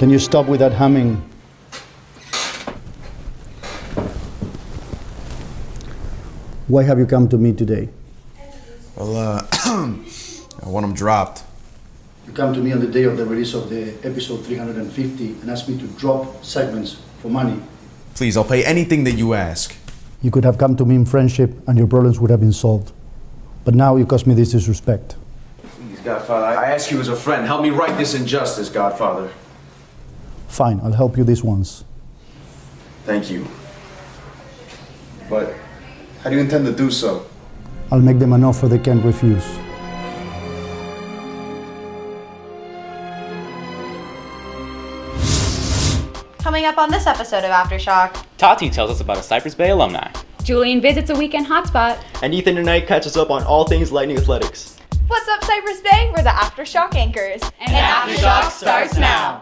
Can you stop with that humming? Why have you come to me today? Well, I want them dropped. You come to me on the day of the release of the episode 350 and ask me to drop segments for money. Please, I'll pay anything that you ask. You could have come to me in friendship and your problems would have been solved. But now you cause me this disrespect. Please, Godfather, I ask you as a friend, help me right this injustice, Godfather. Fine, I'll help you this once. Thank you. But how do you intend to do so? I'll make them an offer they can't refuse. Coming up on this episode of Aftershock, Tati tells us about a Cypress Bay alumni. Julian visits a weekend hotspot. And Ethan tonight catches up on all things Lightning Athletics. what's up Cypress Bay? We're the Aftershock anchors. And Aftershock starts now.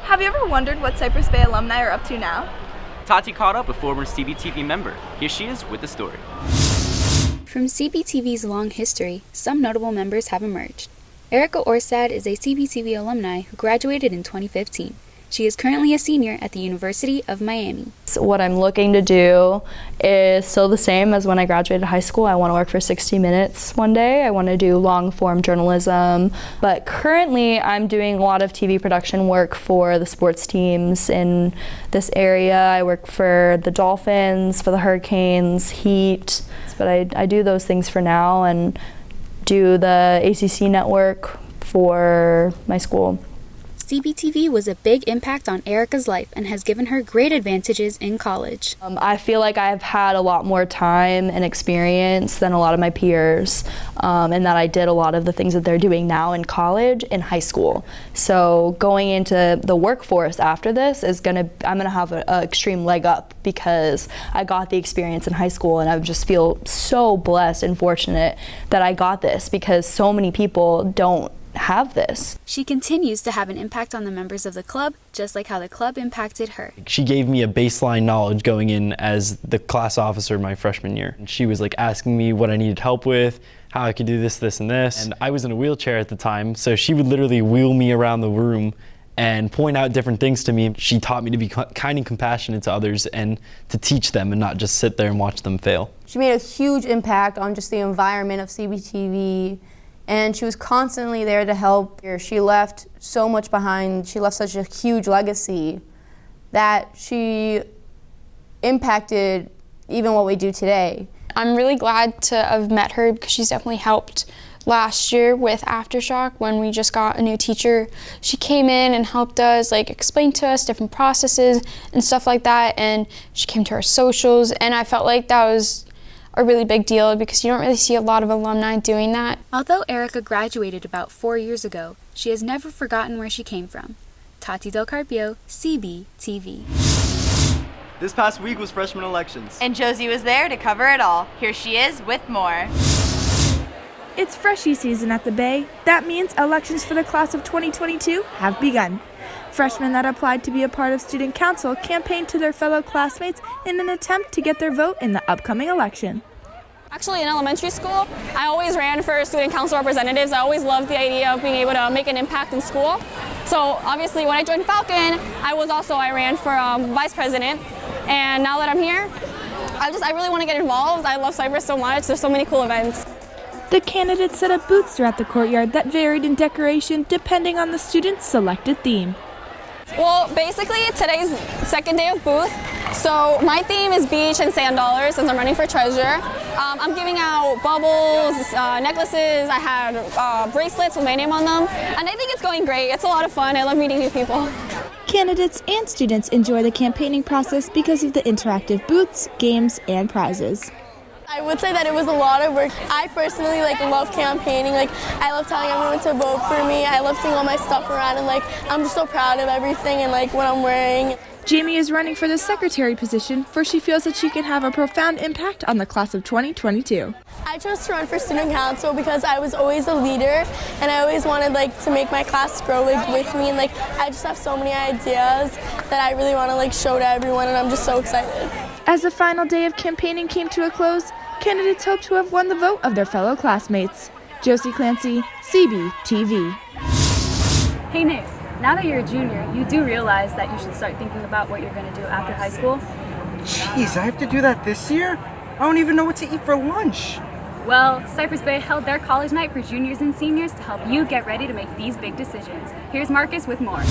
Have you ever wondered what Cypress Bay alumni are up to now? Tati caught up with former CBTV member. Here she is with the story. From CBTV's long history, some notable members have emerged. Erica Orsad is a CBTV alumni who graduated in 2015. She is currently a senior at the University of Miami. What I'm looking to do is still the same as when I graduated high school. I want to work for 60 Minutes one day. I want to do long-form journalism. But currently, I'm doing a lot of TV production work for the sports teams in this area. I work for the Dolphins, for the Hurricanes, Heat. But I do those things for now and do the ACC network for my school. CBTV was a big impact on Erica's life and has given her great advantages in college. I feel like I've had a lot more time and experience than a lot of my peers, and that I did a lot of the things that they're doing now in college in high school. So going into the workforce after this I'm gonna have an extreme leg up because I got the experience in high school, and I just feel so blessed and fortunate that I got this because so many people don't have this. She continues to have an impact on the members of the club, just like how the club impacted her. She gave me a baseline knowledge going in as the class officer my freshman year. And she was like asking me what I needed help with, how I could do this, this, and this. And I was in a wheelchair at the time, so she would literally wheel me around the room and point out different things to me. She taught me to be kind and compassionate to others and to teach them and not just sit there and watch them fail. She made a huge impact on just the environment of CBTV. And she was constantly there to help. She left so much behind. She left such a huge legacy that she impacted even what we do today. I'm really glad to have met her because she's definitely helped last year with Aftershock when we just got a new teacher. She came in and helped us, explain to us different processes and stuff like that, and she came to our socials, and I felt like that was a really big deal because you don't really see a lot of alumni doing that. Although Erica graduated about 4 years ago, she has never forgotten where she came from. Tati Del Carpio, CBTV. This past week was freshman elections. And Josie was there to cover it all. Here she is with more. It's Freshie season at the Bay. That means elections for the class of 2022 have begun. Freshmen that applied to be a part of student council campaigned to their fellow classmates in an attempt to get their vote in the upcoming election. Actually, in elementary school, I always ran for student council representatives. I always loved the idea of being able to make an impact in school. So obviously when I joined Falcon, I ran for vice president. And now that I'm here, I really want to get involved. I love Cypress so much. There's so many cool events. The candidates set up booths throughout the courtyard that varied in decoration depending on the student's selected theme. Well, basically today's second day of booth. So my theme is beach and sand dollars since I'm running for treasurer. I'm giving out bubbles, necklaces. I had bracelets with my name on them. And I think it's going great. It's a lot of fun. I love meeting new people. Candidates and students enjoy the campaigning process because of the interactive booths, games, and prizes. I would say that it was a lot of work. I personally love campaigning. I love telling everyone to vote for me. I love seeing all my stuff around, and I'm just so proud of everything and what I'm wearing. Jamie is running for the secretary position, for she feels that she can have a profound impact on the class of 2022. I chose to run for student council because I was always a leader, and I always wanted to make my class grow with me, and I just have so many ideas that I really want to show to everyone, and I'm just so excited. As the final day of campaigning came to a close, candidates hope to have won the vote of their fellow classmates. Josie Clancy, CBTV. Hey Nick, now that you're a junior, you do realize that you should start thinking about what you're going to do after high school? Jeez, I have to do that this year? I don't even know what to eat for lunch. Well, Cypress Bay held their college night for juniors and seniors to help you get ready to make these big decisions. Here's Marcus with more.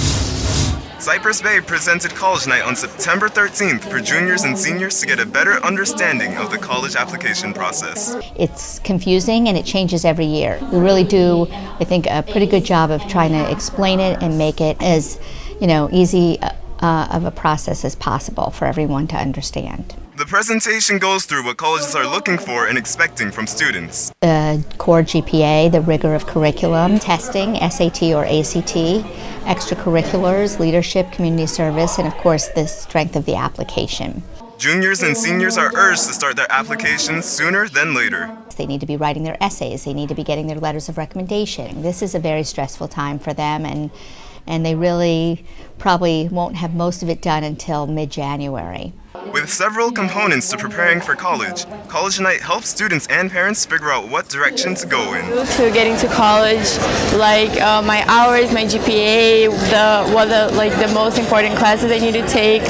Cypress Bay presented College Night on September 13th for juniors and seniors to get a better understanding of the college application process. It's confusing and it changes every year. We really do, I think, a pretty good job of trying to explain it and make it as, easy of a process as possible for everyone to understand. The presentation goes through what colleges are looking for and expecting from students. The core GPA, the rigor of curriculum, testing, SAT or ACT, extracurriculars, leadership, community service, and of course the strength of the application. Juniors and seniors are urged to start their applications sooner than later. They need to be writing their essays, they need to be getting their letters of recommendation. This is a very stressful time for them, and they really probably won't have most of it done until mid-January. With several components to preparing for college, College Night helps students and parents figure out what direction to go in. To getting to college, my hours, my GPA, the most important classes I need to take,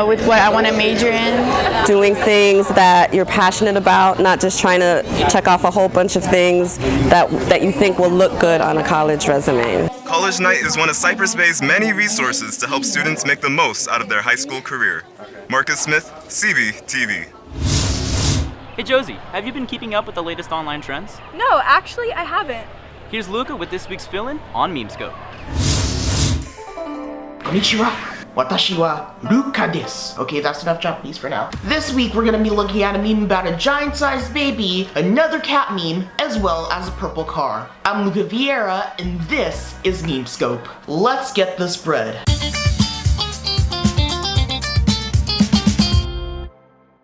with what I want to major in. Doing things that you're passionate about, not just trying to check off a whole bunch of things that you think will look good on a college resume. College Night is one of Cypress Bay's many resources to help students make the most out of their high school career. Marcus Smith, CBTV. Hey Josie, have you been keeping up with the latest online trends? No, actually, I haven't. Here's Luca with this week's fill-in on Memescope. Konnichiwa. Watashi wa Luca desu. Okay, that's enough Japanese for now. This week we're gonna be looking at a meme about a giant-sized baby, another cat meme, as well as a purple car. I'm Luca Vieira, and this is Memescope. Let's get this bread.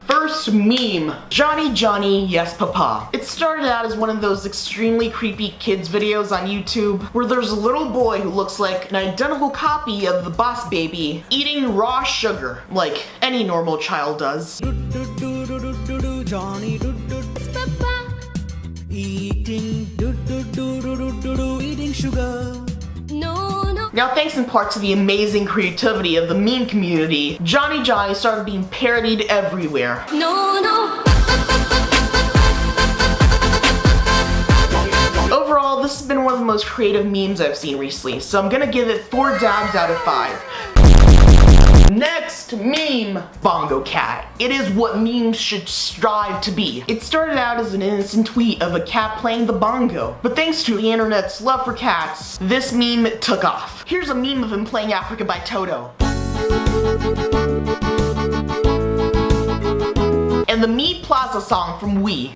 First meme, Johnny, yes papa. It started out as one of those extremely creepy kids videos on YouTube where there's a little boy who looks like an identical copy of the Boss Baby eating raw sugar, like any normal child does. Johnny, papa. Eating sugar. No. Now, thanks in part to the amazing creativity of the meme community, Johnny started being parodied everywhere. No. Overall, this has been one of the most creative memes I've seen recently, so I'm gonna give it 4 dabs out of 5. Next meme, Bongo Cat. It is what memes should strive to be. It started out as an innocent tweet of a cat playing the bongo, but thanks to the internet's love for cats, this meme took off. Here's a meme of him playing Africa by Toto. And the Meat Plaza song from Wii.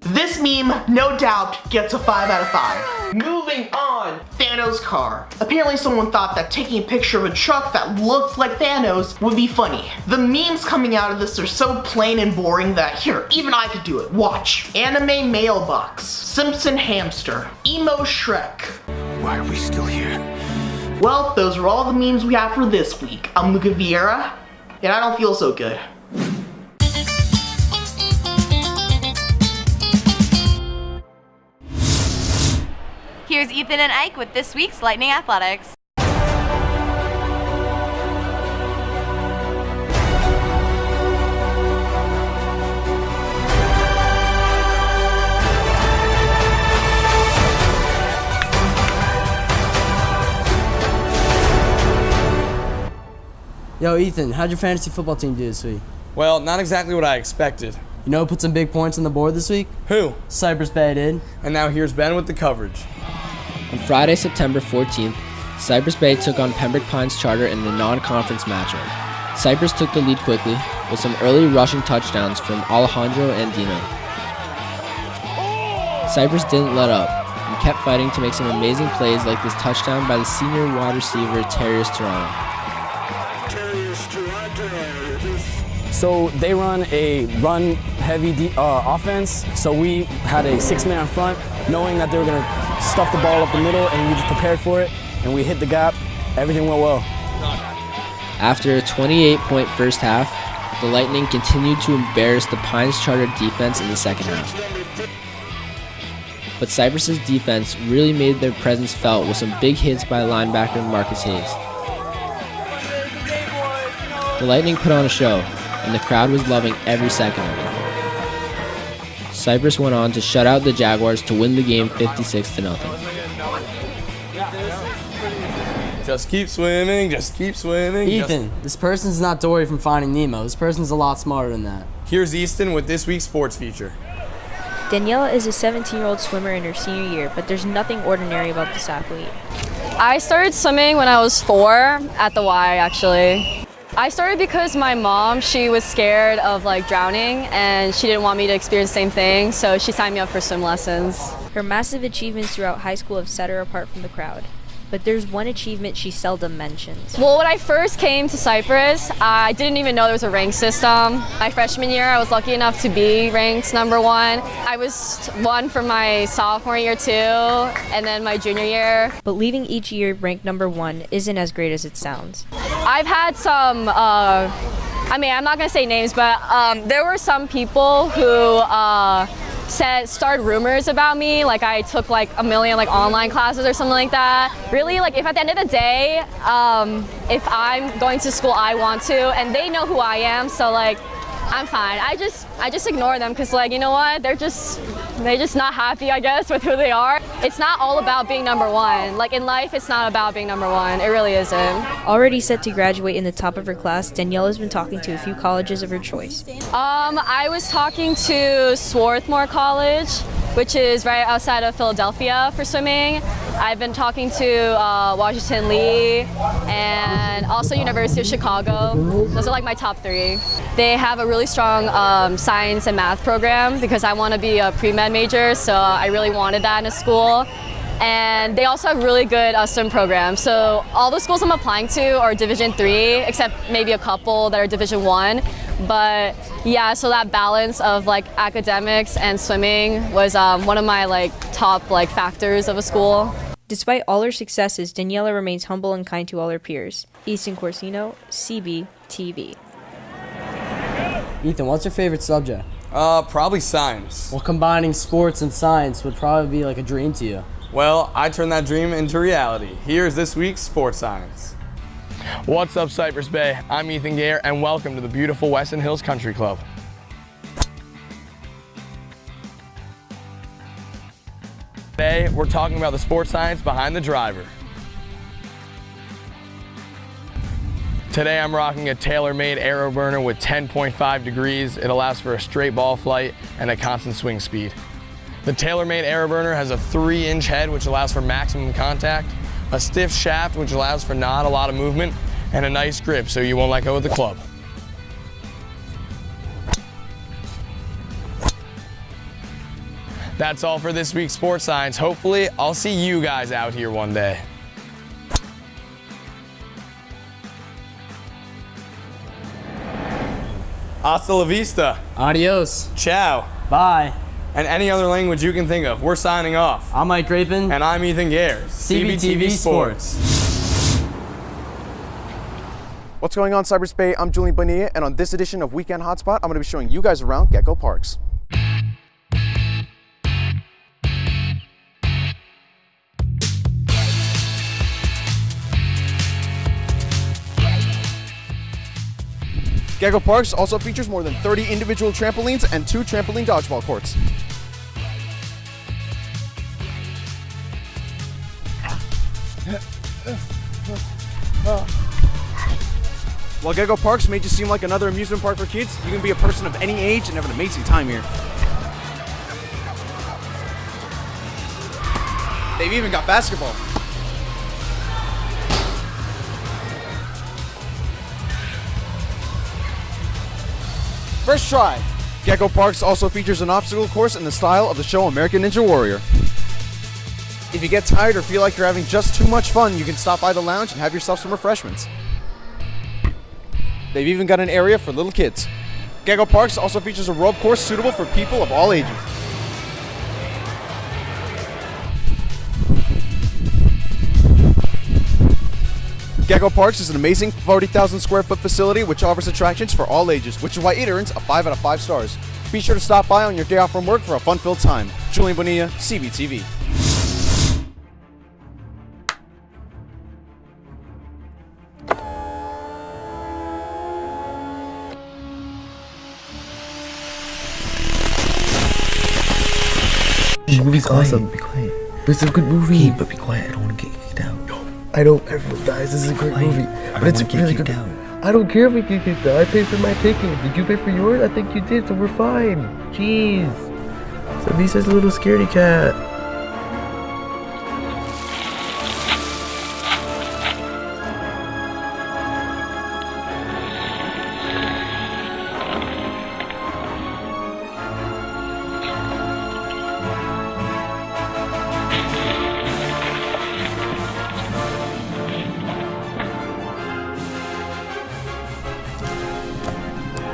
This meme, no doubt, gets a 5 out of 5. Moving on, Thanos' car. Apparently someone thought that taking a picture of a truck that looked like Thanos would be funny. The memes coming out of this are so plain and boring that, here, even I could do it. Watch. Anime mailbox. Simpson hamster. Emo Shrek. Why are we still here? Well, those are all the memes we have for this week. I'm Luca Vieira, and I don't feel so good. Here's Ethan and Ike with this week's Lightning Athletics. Yo, Ethan, how'd your fantasy football team do this week? Well, not exactly what I expected. You know who put some big points on the board this week? Who? Cypress Bay did. And now here's Ben with the coverage. On Friday, September 14th, Cypress Bay took on Pembroke Pines Charter in the non-conference matchup. Cypress took the lead quickly, with some early rushing touchdowns from Alejandro and Dino. Cypress didn't let up and kept fighting to make some amazing plays like this touchdown by the senior wide receiver Terrius Toronto. So they run a run-heavy offense, so we had a 6-man front, knowing that they were going to stuff the ball up the middle, and we just prepared for it, and we hit the gap. Everything went well. After a 28-point first half, the Lightning continued to embarrass the Pines Charter defense in the second half. But Cypress's defense really made their presence felt with some big hits by linebacker Marcus Hayes. The Lightning put on a show, and the crowd was loving every second of it. Cypress went on to shut out the Jaguars to win the game 56-0. Just keep swimming, just keep swimming. Ethan, this person's not Dory from Finding Nemo. This person's a lot smarter than that. Here's Easton with this week's sports feature. Daniela is a 17-year-old swimmer in her senior year, but there's nothing ordinary about this athlete. I started swimming when I was 4 at the Y, actually. I started because my mom, she was scared of drowning, and she didn't want me to experience the same thing, so she signed me up for swim lessons. Her massive achievements throughout high school have set her apart from the crowd. But there's one achievement she seldom mentions. Well, when I first came to Cypress, I didn't even know there was a rank system. My freshman year, I was lucky enough to be ranked number 1. I was 1 for my sophomore year too, and then my junior year. But leaving each year ranked number 1 isn't as great as it sounds. I've had some, I'm not gonna say names, but there were some people who started rumors about me, like I took a million online classes or something like that. Really, if at the end of the day, if I'm going to school I want to, and they know who I am, so I'm fine. I just ignore them because you know what? They're just not happy, I guess, with who they are. It's not all about being number 1. In life, it's not about being number 1. It really isn't. Already set to graduate in the top of her class, Danielle has been talking to a few colleges of her choice. I was talking to Swarthmore College, which is right outside of Philadelphia for swimming. I've been talking to Washington Lee and also University of Chicago. Those are my top 3. They have a really strong science and math program because I want to be a pre-med major, so I really wanted that in a school. And they also have really good swim programs. So all the schools I'm applying to are Division 3, except maybe a couple that are Division 1. But yeah, so that balance of academics and swimming was one of my top factors of a school. Despite all her successes, Daniela remains humble and kind to all her peers. Easton Corsino, CBTV. Ethan, what's your favorite subject? Probably science. Well, combining sports and science would probably be a dream to you. Well, I turned that dream into reality. Here's this week's sports science. What's up, Cypress Bay? I'm Ethan Gare, and welcome to the beautiful Weston Hills Country Club. Today, we're talking about the sports science behind the driver. Today, I'm rocking a tailor-made aero burner with 10.5 degrees. It allows for a straight ball flight and a constant swing speed. The tailor-made aero burner has a 3-inch head, which allows for maximum contact, a stiff shaft, which allows for not a lot of movement, and a nice grip so you won't let go of the club. That's all for this week's sports science. Hopefully, I'll see you guys out here one day. Hasta la vista. Adios. Ciao. Bye. And any other language you can think of. We're signing off. I'm Mike Grapin. And I'm Ethan Gare. CBTV Sports. What's going on, Cypress Bay? I'm Julian Bonilla, and on this edition of Weekend Hotspot, I'm going to be showing you guys around Gecko Parks. Gecko Parks also features more than 30 individual trampolines and 2 trampoline dodgeball courts. While Gecko Parks may just seem like another amusement park for kids, you can be a person of any age and have an amazing time here. They've even got basketball. First try. Gecko Parks also features an obstacle course in the style of the show American Ninja Warrior. If you get tired or feel like you're having just too much fun, you can stop by the lounge and have yourself some refreshments. They've even got an area for little kids. Gecko Parks also features a rope course suitable for people of all ages. Gecko Parks is an amazing 40,000 square foot facility which offers attractions for all ages, which is why it earns a 5 out of 5 stars. Be sure to stop by on your day off from work for a fun-filled time. Julian Bonilla, CBTV. This movie's awesome. Be quiet. But it's a good movie. But be quiet. I don't want to get kicked out. I know everyone dies. This is a great movie. But it's really good. I don't care if we get kicked out. I paid for my ticket. Did you pay for yours? I think you did, so we're fine. Jeez. So Lisa's a little scaredy cat.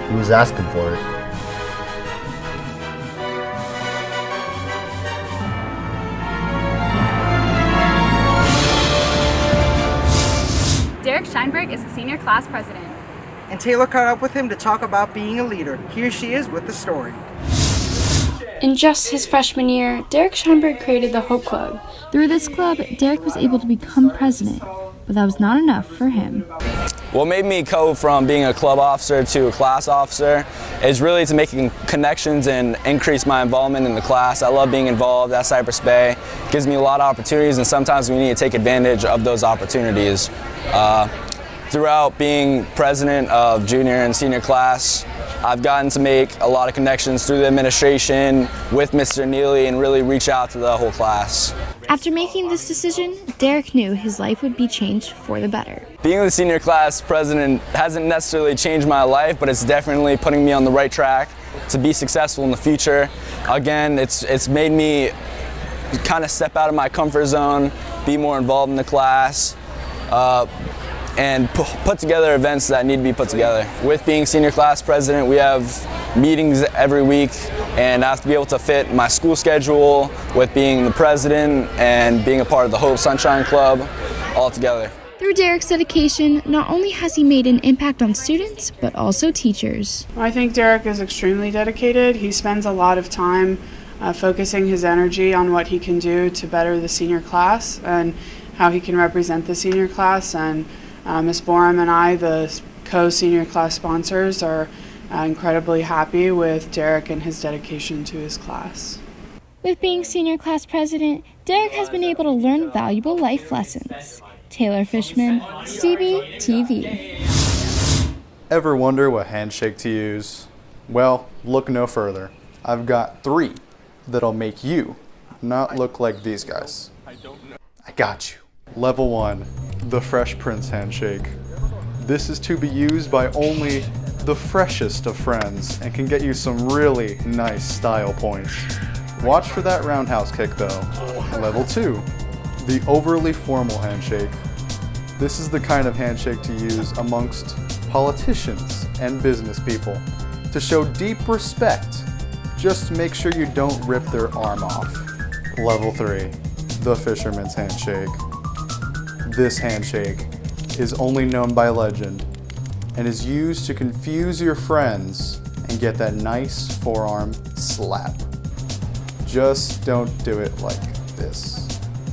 He was asking for it. Derek Scheinberg is the senior class president. And Taylor caught up with him to talk about being a leader. Here she is with the story. In just his freshman year, Derek Scheinberg created the Hope Club. Through this club, Derek was able to become president, but that was not enough for him. What made me go from being a club officer to a class officer is really to making connections and increase my involvement in the class. I love being involved at Cypress Bay. It gives me a lot of opportunities, and sometimes we need to take advantage of those opportunities. Throughout being president of junior and senior class, I've gotten to make a lot of connections through the administration with Mr. Neely and really reach out to the whole class. After making this decision, Derek knew his life would be changed for the better. Being the senior class president hasn't necessarily changed my life, but it's definitely putting me on the right track to be successful in the future. Again, it's made me kind of step out of my comfort zone, be more involved in the class, and put together events that need to be put together. With being senior class president, we have meetings every week, and I have to be able to fit my school schedule with being the president and being a part of the Hope Sunshine Club all together. Through Derek's dedication, not only has he made an impact on students, but also teachers. I think Derek is extremely dedicated. He spends a lot of time focusing his energy on what he can do to better the senior class and how he can represent the senior class. And Ms. Borum and I, the co-senior class sponsors, are incredibly happy with Derek and his dedication to his class. With being senior class president, Derek has been able to learn valuable life lessons. Taylor Fishman, CBTV. Ever wonder what handshake to use? Well, look no further. I've got 3 that'll make you not look like these guys. I got you. Level 1, the Fresh Prince handshake. This is to be used by only the freshest of friends and can get you some really nice style points. Watch for that roundhouse kick though. Level 2, the overly formal handshake. This is the kind of handshake to use amongst politicians and business people to show deep respect. Just make sure you don't rip their arm off. Level 3, the fisherman's handshake. This handshake is only known by legend and is used to confuse your friends and get that nice forearm slap. Just don't do it like this.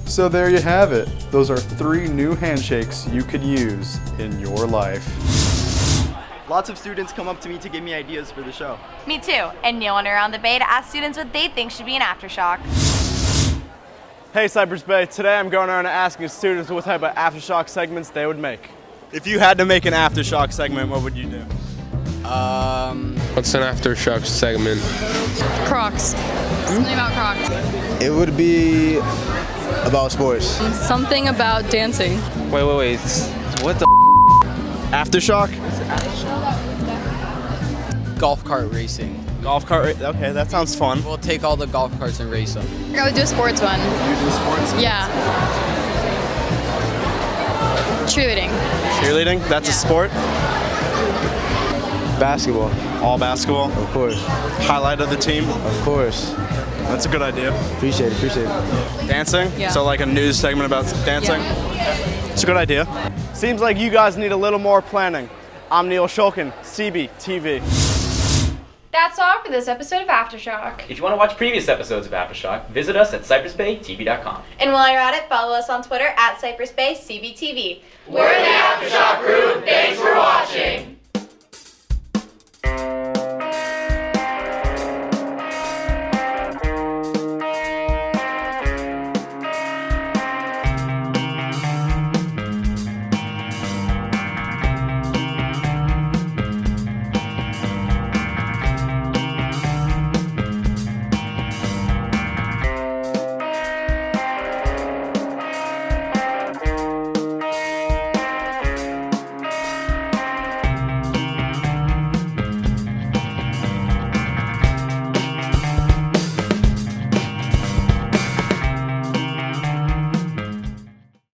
So there you have it. Those are 3 new handshakes you could use in your life. Lots of students come up to me to give me ideas for the show. Me too, and Neil went around the bay to ask students what they think should be an Aftershock. Hey Cypress Bay, today I'm going around and asking students what type of Aftershock segments they would make. If you had to make an Aftershock segment, what would you do? What's an Aftershock segment? Crocs. Something about Crocs. It would be about sports. Something about dancing. Wait. What the Aftershock? golf cart racing. Golf cart, okay, that sounds fun. We'll take all the golf carts and race them. I would do a sports one. You do sports? Yeah. Cheerleading. Cheerleading? That's a sport? Basketball. All basketball? Of course. Highlight of the team? Of course. That's a good idea. Appreciate it. Dancing? Yeah. So like a news segment about dancing? It's a good idea. Seems like you guys need a little more planning. I'm Neil Shulkin, CBTV. That's all for this episode of Aftershock. If you want to watch previous episodes of Aftershock, visit us at cypressbaytv.com. And while you're at it, follow us on Twitter at Cypress Bay CBTV. We're the Aftershock crew. Thanks for watching.